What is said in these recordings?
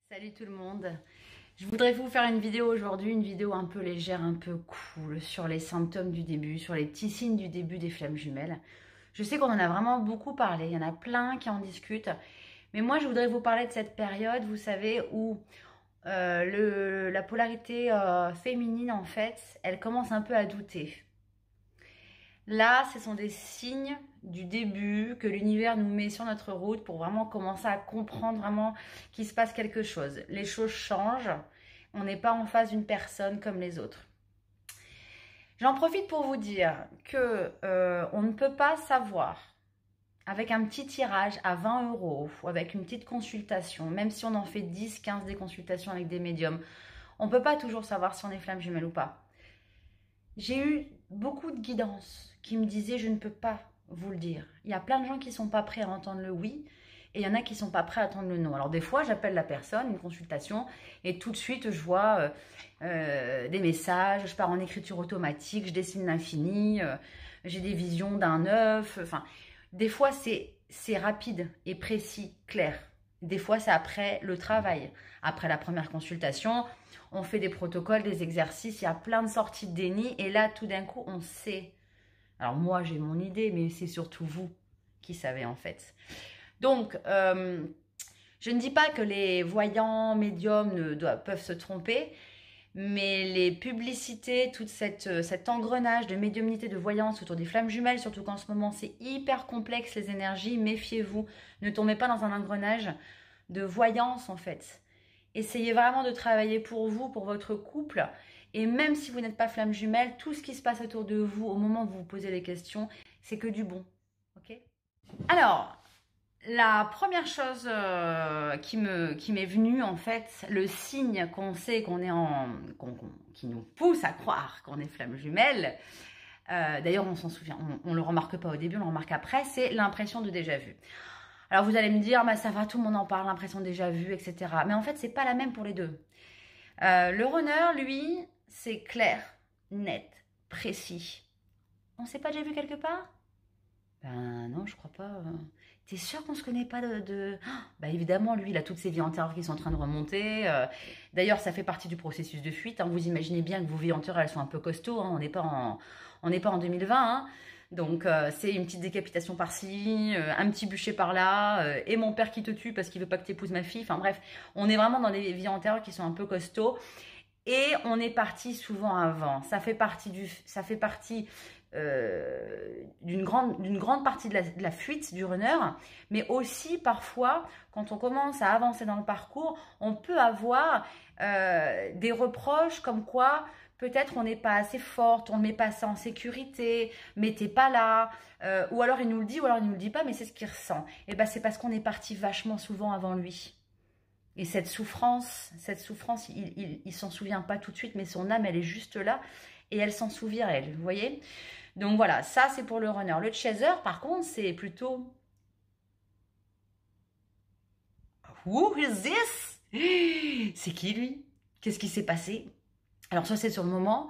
Salut tout le monde, je voudrais vous faire une vidéo aujourd'hui, une vidéo un peu légère, un peu cool, sur les symptômes du début, sur les petits signes du début des flammes jumelles. Je sais qu'on en a vraiment beaucoup parlé, il y en a plein qui en discutent, mais moi je voudrais vous parler de cette période, vous savez, où la polarité féminine en fait, elle commence un peu à douter. Là, ce sont des signes du début que l'univers nous met sur notre route pour vraiment commencer à comprendre vraiment qu'il se passe quelque chose. Les choses changent, on n'est pas en face d'une personne comme les autres. J'en profite pour vous dire que on ne peut pas savoir avec un petit tirage à 20 € ou avec une petite consultation, même si on en fait 10, 15 des consultations avec des médiums, on ne peut pas toujours savoir si on est flamme jumelle ou pas. J'ai eu beaucoup de guidance qui me disaient je ne peux pas vous le dire. Il y a plein de gens qui ne sont pas prêts à entendre le oui et il y en a qui ne sont pas prêts à entendre le non. Alors des fois j'appelle la personne, une consultation, et tout de suite je vois des messages, je pars en écriture automatique, je dessine l'infini, j'ai des visions d'un œuf. Enfin, des fois c'est rapide et précis, clair. Des fois, c'est après le travail. Après la première consultation, on fait des protocoles, des exercices, il y a plein de sorties de déni. Et là, tout d'un coup, on sait. Alors moi, j'ai mon idée, mais c'est surtout vous qui savez en fait. Donc, je ne dis pas que les voyants, médiums peuvent se tromper, mais les publicités, tout cet engrenage de médiumnité, de voyance autour des flammes jumelles, surtout qu'en ce moment c'est hyper complexe les énergies, méfiez-vous, ne tombez pas dans un engrenage de voyance en fait. Essayez vraiment de travailler pour vous, pour votre couple, et même si vous n'êtes pas flamme jumelle, tout ce qui se passe autour de vous au moment où vous vous posez les questions, c'est que du bon, ok? Alors, la première chose qui m'est venue, en fait, le signe qu'on sait qu'on est qui nous pousse à croire qu'on est flamme jumelle, d'ailleurs on s'en souvient, on le remarque pas au début, on le remarque après, c'est l'impression de déjà vu. Alors vous allez me dire, bah, ça va, tout le monde en parle, l'impression de déjà vu, etc. Mais en fait, c'est pas la même pour les deux. Le runner, lui, c'est clair, net, précis. On s'est pas déjà vu quelque part? Ben non, je crois pas. T'es sûr qu'on se connaît pas Bah évidemment, lui, il a toutes ses vies antérieures qui sont en train de remonter. D'ailleurs, ça fait partie du processus de fuite, hein. Vous imaginez bien que vos vies antérieures, elles sont un peu costauds, hein. On n'est pas en 2020, hein. Donc c'est une petite décapitation par-ci, un petit bûcher par-là, et mon père qui te tue parce qu'il veut pas que t'épouses ma fille. Enfin bref, on est vraiment dans des vies antérieures qui sont un peu costauds. Et on est parti souvent avant. Ça fait partie d'une grande partie de la fuite du runner, mais aussi parfois, quand on commence à avancer dans le parcours, on peut avoir des reproches comme quoi peut-être on n'est pas assez forte, on ne met pas ça en sécurité, mais t'es pas là, ou alors il nous le dit, ou alors il nous le dit pas, mais c'est ce qu'il ressent. Et ben c'est parce qu'on est parti vachement souvent avant lui. Et cette souffrance, il s'en souvient pas tout de suite, mais son âme, elle est juste là et elle s'en souvient, elle, vous voyez? Donc voilà, ça c'est pour le runner. Le chaser, par contre, c'est plutôt Who is this? C'est qui lui? Qu'est-ce qui s'est passé? Alors soit c'est sur le moment,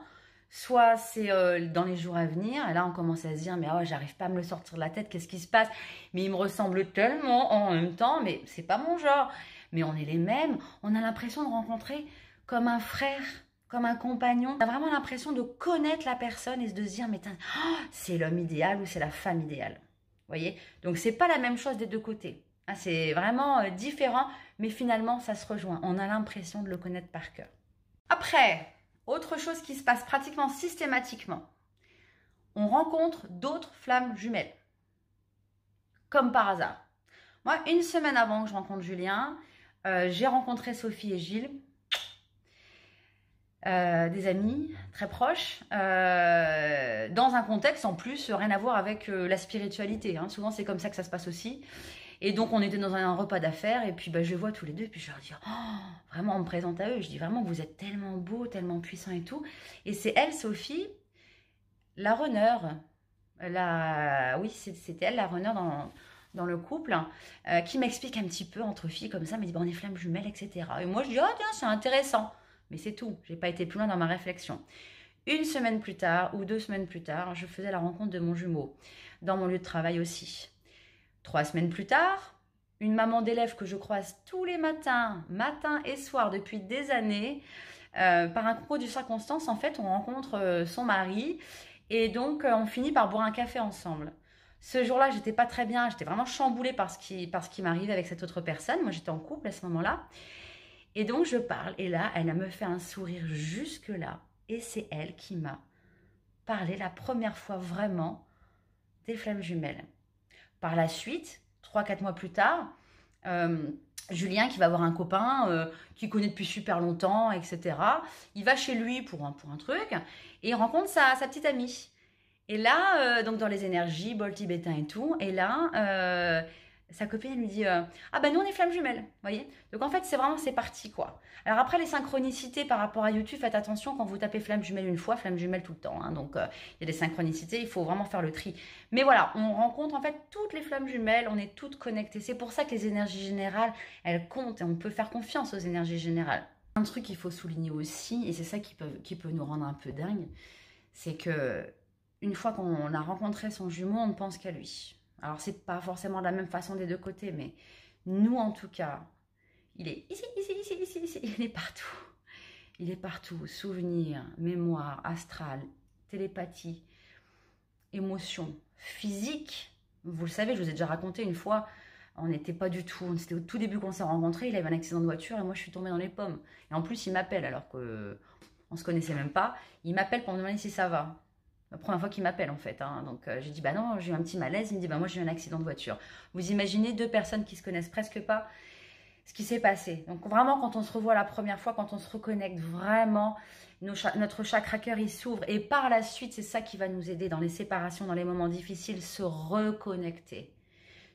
soit c'est dans les jours à venir. Et là on commence à se dire mais oh, j'arrive pas à me le sortir de la tête, qu'est-ce qui se passe? Mais il me ressemble tellement en même temps, mais c'est pas mon genre. Mais on est les mêmes, on a l'impression de rencontrer comme un frère, comme un compagnon. On a vraiment l'impression de connaître la personne et de se dire mais oh, c'est l'homme idéal ou c'est la femme idéale. Vous voyez? Donc c'est pas la même chose des deux côtés. Ah, c'est vraiment différent, mais finalement ça se rejoint. On a l'impression de le connaître par cœur. Après, autre chose qui se passe pratiquement systématiquement, on rencontre d'autres flammes jumelles. Comme par hasard. Moi, une semaine avant que je rencontre Julien, j'ai rencontré Sophie et Gilles, des amis très proches, dans un contexte en plus rien à voir avec la spiritualité, hein. Souvent c'est comme ça que ça se passe aussi. Et donc on était dans un repas d'affaires et puis bah, je les vois tous les deux et puis je leur dis oh, vraiment on me présente à eux, je dis vraiment vous êtes tellement beaux, tellement puissants et tout. Et c'est elle, Sophie, la runner, oui c'était elle la runner dans le couple, qui m'explique un petit peu entre filles comme ça, me dit bah, on est flammes jumelles, etc. Et moi je dis oh tiens c'est intéressant, mais c'est tout, j'ai pas été plus loin dans ma réflexion. Une semaine plus tard ou 2 semaines plus tard, je faisais la rencontre de mon jumeau dans mon lieu de travail aussi. 3 semaines plus tard, une maman d'élève que je croise tous les matins, matin et soir depuis des années. Par un concours de circonstances, en fait, on rencontre son mari et donc on finit par boire un café ensemble. Ce jour-là, j'étais pas très bien, j'étais vraiment chamboulée par ce qui m'arrivait avec cette autre personne. Moi, j'étais en couple à ce moment-là. Et donc, je parle et là, elle me fait un sourire jusque-là. Et c'est elle qui m'a parlé la première fois vraiment des flammes jumelles. Par la suite, 3-4 mois plus tard, Julien qui va avoir un copain qu'il connaît depuis super longtemps, etc. Il va chez lui pour un truc et il rencontre sa petite amie. Et là, donc dans les énergies, bol tibétain et tout, et là, sa copine elle lui dit ah ben nous on est flammes jumelles, vous voyez. Donc en fait c'est parti quoi. Alors après les synchronicités par rapport à YouTube, faites attention quand vous tapez flammes jumelles une fois, flammes jumelles tout le temps. Hein, donc il y a des synchronicités, il faut vraiment faire le tri. Mais voilà, on rencontre en fait toutes les flammes jumelles, on est toutes connectées. C'est pour ça que les énergies générales, elles comptent et on peut faire confiance aux énergies générales. Un truc qu'il faut souligner aussi, et c'est ça qui peut nous rendre un peu dingue, c'est que une fois qu'on a rencontré son jumeau, on ne pense qu'à lui. Alors, c'est pas forcément de la même façon des deux côtés, mais nous, en tout cas, il est ici, ici, ici, ici, ici, il est partout. Il est partout. Souvenirs, mémoire, astral, télépathie, émotion, physique. Vous le savez, je vous ai déjà raconté une fois, on n'était pas du tout, c'était au tout début qu'on s'est rencontrés, il avait un accident de voiture et moi je suis tombée dans les pommes. Et en plus, il m'appelle alors que on se connaissait même pas. Il m'appelle pour me demander si ça va. La première fois qu'il m'appelle en fait. Hein. Donc j'ai dit bah non, j'ai eu un petit malaise. Il me dit bah moi j'ai eu un accident de voiture. Vous imaginez deux personnes qui se connaissent presque pas ce qui s'est passé. Donc vraiment quand on se revoit la première fois, quand on se reconnecte vraiment, notre chakra cœur il s'ouvre. Et par la suite c'est ça qui va nous aider dans les séparations, dans les moments difficiles, se reconnecter.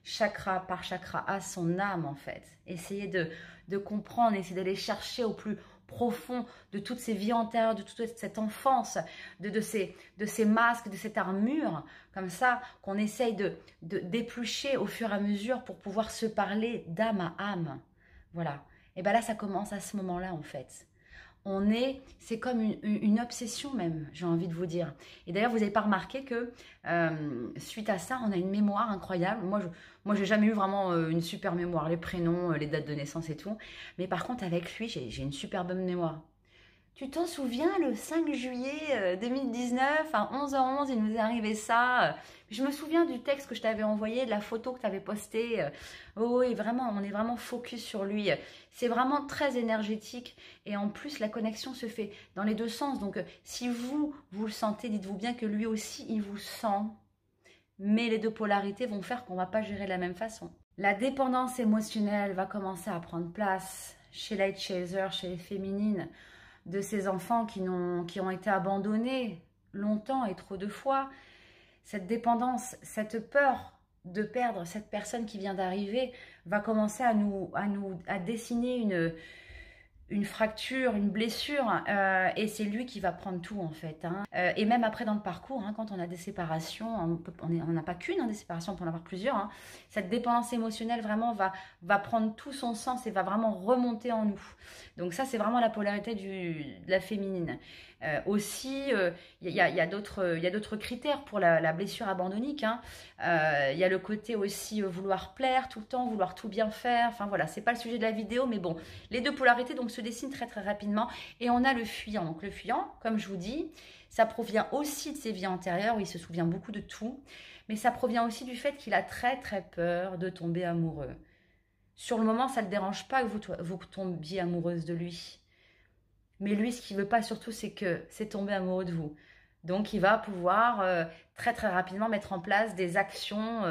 Chakra par chakra à son âme en fait. Essayer de comprendre, essayer d'aller chercher au plus profond de toutes ces vies antérieures, de toute cette enfance, de ces masques, de cette armure, comme ça, qu'on essaye d'éplucher au fur et à mesure pour pouvoir se parler d'âme à âme. Voilà. Et bien là, ça commence à ce moment-là, en fait. C'est comme une obsession même, j'ai envie de vous dire. Et d'ailleurs, vous n'avez pas remarqué que suite à ça, on a une mémoire incroyable. Moi, j'ai jamais eu vraiment une super mémoire, les prénoms, les dates de naissance et tout. Mais par contre, avec lui, j'ai une super bonne mémoire. Tu t'en souviens, le 5 juillet 2019, à 11h11, il nous est arrivé ça. Je me souviens du texte que je t'avais envoyé, de la photo que tu avais postée. Oh oui, vraiment, on est vraiment focus sur lui. C'est vraiment très énergétique. Et en plus, la connexion se fait dans les deux sens. Donc, si vous le sentez, dites-vous bien que lui aussi, il vous sent. Mais les deux polarités vont faire qu'on ne va pas gérer de la même façon. La dépendance émotionnelle va commencer à prendre place chez Light Chaser, chez les féminines, de ces enfants qui ont été abandonnés longtemps et trop de fois. Cette dépendance, cette peur de perdre cette personne qui vient d'arriver va commencer à dessiner une fracture, une blessure, et c'est lui qui va prendre tout en fait. Hein. Et même après dans le parcours, hein, quand on a des séparations, on n'a pas qu'une des séparations, on peut en avoir plusieurs. Hein. Cette dépendance émotionnelle vraiment va prendre tout son sens et va vraiment remonter en nous. Donc ça c'est vraiment la polarité de la féminine. Aussi, il y a d'autres critères pour la blessure abandonnique. Hein. Il y a le côté aussi vouloir plaire tout le temps, vouloir tout bien faire. Enfin voilà, c'est pas le sujet de la vidéo, mais bon, les deux polarités donc se dessinent très très rapidement. Et on a le fuyant. Donc le fuyant, comme je vous dis, ça provient aussi de ses vies antérieures où il se souvient beaucoup de tout, mais ça provient aussi du fait qu'il a très très peur de tomber amoureux. Sur le moment, ça ne le dérange pas que vous tombiez amoureuse de lui. Mais lui, ce qu'il ne veut pas surtout, c'est tomber amoureux de vous. Donc, il va pouvoir très très rapidement mettre en place des actions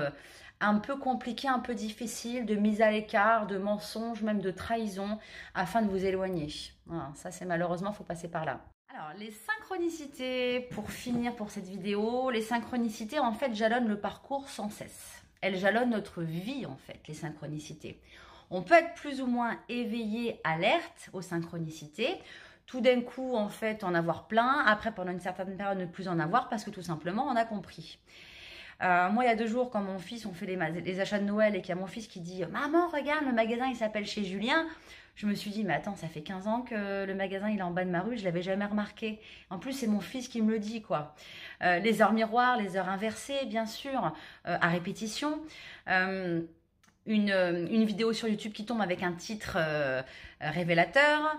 un peu compliquées, un peu difficiles, de mise à l'écart, de mensonges, même de trahison, afin de vous éloigner. Voilà, ça, c'est malheureusement, il faut passer par là. Alors, les synchronicités, pour finir pour cette vidéo, les synchronicités, en fait, jalonnent le parcours sans cesse. Elles jalonnent notre vie, en fait, les synchronicités. On peut être plus ou moins éveillé, alerte aux synchronicités. Tout d'un coup, en fait, en avoir plein. Après, pendant une certaine période, ne plus en avoir parce que tout simplement, on a compris. Moi, il y a 2 jours, quand mon fils, on fait les achats de Noël et qu'il y a mon fils qui dit « Maman, regarde, le magasin, il s'appelle chez Julien », je me suis dit « Mais attends, ça fait 15 ans que le magasin, il est en bas de ma rue, je ne l'avais jamais remarqué. » En plus, c'est mon fils qui me le dit, quoi. Les heures miroirs, les heures inversées, bien sûr, à répétition. une vidéo sur YouTube qui tombe avec un titre révélateur,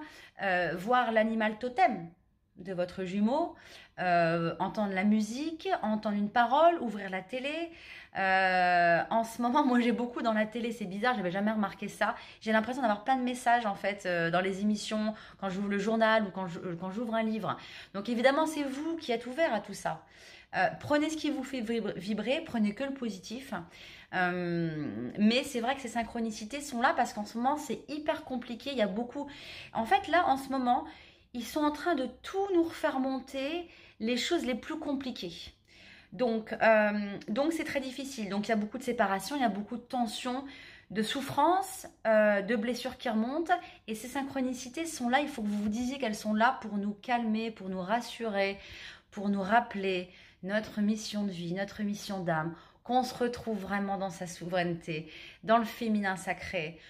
voir l'animal totem de votre jumeau, entendre la musique, entendre une parole, ouvrir la télé. En ce moment, moi j'ai beaucoup dans la télé, c'est bizarre, j'avais jamais remarqué ça. J'ai l'impression d'avoir plein de messages en fait dans les émissions, quand j'ouvre le journal ou quand j'ouvre un livre. Donc évidemment, c'est vous qui êtes ouvert à tout ça. Prenez ce qui vous fait vibrer, prenez que le positif. Mais c'est vrai que ces synchronicités sont là parce qu'en ce moment, c'est hyper compliqué. Il y a beaucoup... En fait, là, en ce moment, ils sont en train de tout nous refaire monter les choses les plus compliquées. Donc c'est très difficile. Donc, il y a beaucoup de séparation, il y a beaucoup de tensions, de souffrances, de blessures qui remontent. Et ces synchronicités sont là. Il faut que vous vous disiez qu'elles sont là pour nous calmer, pour nous rassurer, pour nous rappeler notre mission de vie, notre mission d'âme, qu'on se retrouve vraiment dans sa souveraineté, dans le féminin sacré,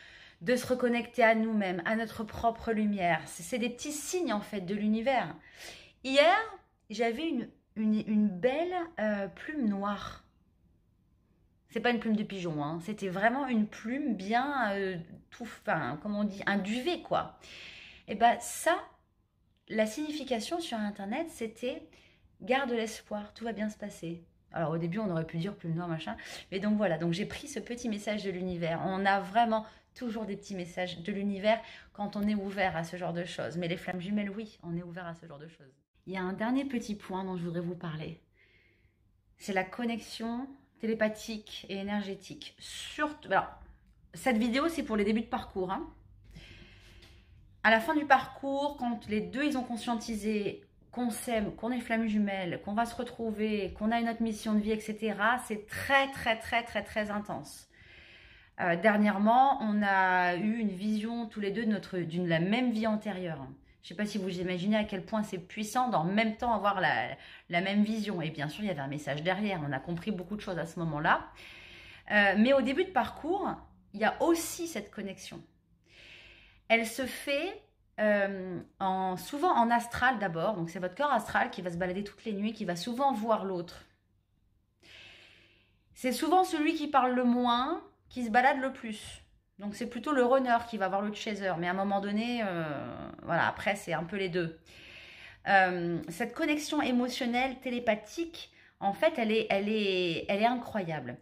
de se reconnecter à nous-mêmes, à notre propre lumière. C'est des petits signes en fait de l'univers. Hier, j'avais une belle plume noire. C'est pas une plume de pigeon, hein. C'était vraiment une plume bien comment on dit, un duvet quoi. Et ben ça, la signification sur internet, c'était garde l'espoir, tout va bien se passer. Alors au début on aurait pu dire plume noire machin, mais donc voilà, donc j'ai pris ce petit message de l'univers. On a vraiment toujours des petits messages de l'univers quand on est ouvert à ce genre de choses. Mais les flammes jumelles, oui, on est ouvert à ce genre de choses. Il y a un dernier petit point dont je voudrais vous parler. C'est la connexion télépathique et énergétique. Alors, cette vidéo, c'est pour les débuts de parcours. Hein. À la fin du parcours, quand les deux, ils ont conscientisé qu'on s'aime, qu'on est flammes jumelles, qu'on va se retrouver, qu'on a une autre mission de vie, etc., c'est très, très, très, très, très intense. Dernièrement, on a eu une vision tous les deux de la même vie antérieure. Je ne sais pas si vous imaginez à quel point c'est puissant d'en même temps avoir la même vision. Et bien sûr, il y avait un message derrière. On a compris beaucoup de choses à ce moment-là. Mais au début de parcours, il y a aussi cette connexion. Elle se fait souvent en astral d'abord. Donc, c'est votre corps astral qui va se balader toutes les nuits, qui va souvent voir l'autre. C'est souvent celui qui parle le moins, qui se balade le plus. Donc, c'est plutôt le runner qui va voir le chaser. Mais à un moment donné, voilà, après, c'est un peu les deux. Cette connexion émotionnelle, télépathique, en fait, elle est incroyable.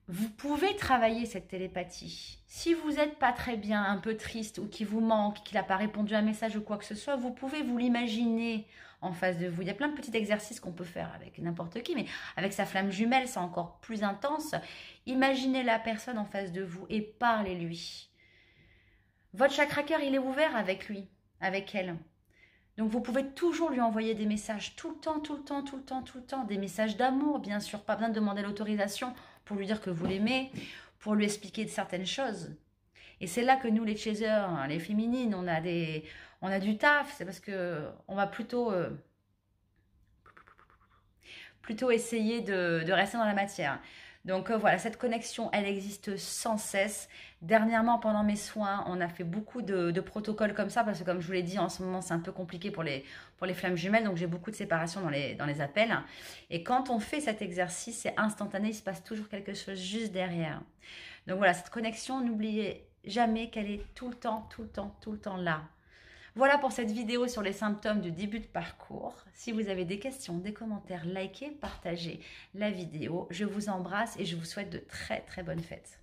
Vous pouvez travailler cette télépathie. Si vous n'êtes pas très bien, un peu triste ou qu'il vous manque, qu'il n'a pas répondu à un message ou quoi que ce soit, vous pouvez vous l'imaginer en face de vous. Il y a plein de petits exercices qu'on peut faire avec n'importe qui, mais avec sa flamme jumelle, c'est encore plus intense. Imaginez la personne en face de vous et parlez-lui. Votre chakra cœur, il est ouvert avec lui, avec elle. Donc vous pouvez toujours lui envoyer des messages tout le temps, tout le temps, tout le temps, tout le temps. Des messages d'amour, bien sûr. Pas besoin de demander l'autorisation pour lui dire que vous l'aimez, pour lui expliquer certaines choses. Et c'est là que nous, les chasers, les féminines, on a du taf. C'est parce que on va plutôt essayer de rester dans la matière. Donc voilà, cette connexion, elle existe sans cesse. Dernièrement, pendant mes soins, on a fait beaucoup de protocoles comme ça, parce que comme je vous l'ai dit, en ce moment, c'est un peu compliqué pour les flammes jumelles, donc j'ai beaucoup de séparation dans les appels. Et quand on fait cet exercice, c'est instantané, il se passe toujours quelque chose juste derrière. Donc voilà, cette connexion, n'oubliez jamais qu'elle est tout le temps, tout le temps, tout le temps là. Voilà pour cette vidéo sur les symptômes du début de parcours. Si vous avez des questions, des commentaires, likez, partagez la vidéo. Je vous embrasse et je vous souhaite de très très bonnes fêtes.